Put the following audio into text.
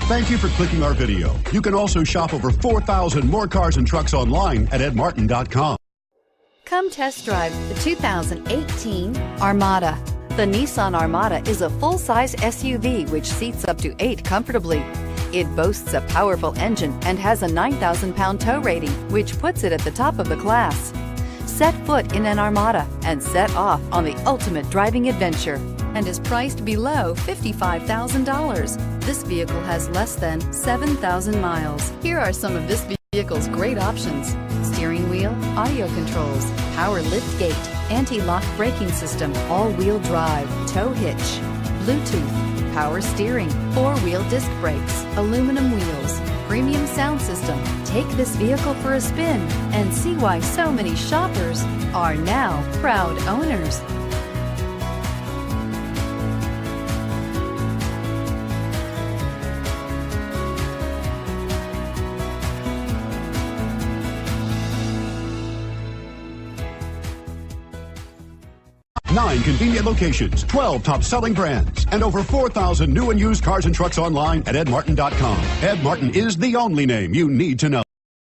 Thank you for clicking our video. You can also shop over 4,000 more cars and trucks online at edmartin.com. Come test drive the 2018 Armada. The Nissan Armada is a full-size SUV which seats up to 8 comfortably. It boasts a powerful engine and has a 9,000-pound tow rating, which puts it at the top of the class. Set foot in an Armada and set off on the ultimate driving adventure and is priced below $55,000. This vehicle has less than 7,000 miles. Here are some of this vehicle's great options: steering wheel audio controls, power lift gate, anti-lock braking system, all-wheel drive, tow hitch, Bluetooth, power steering, 4-wheel disc brakes, aluminum wheels, premium sound system. Take this vehicle for a spin and see why so many shoppers are now proud owners. Nine convenient locations, 12 top-selling brands, and over 4,000 new and used cars and trucks online at edmartin.com. Ed Martin is the only name you need to know.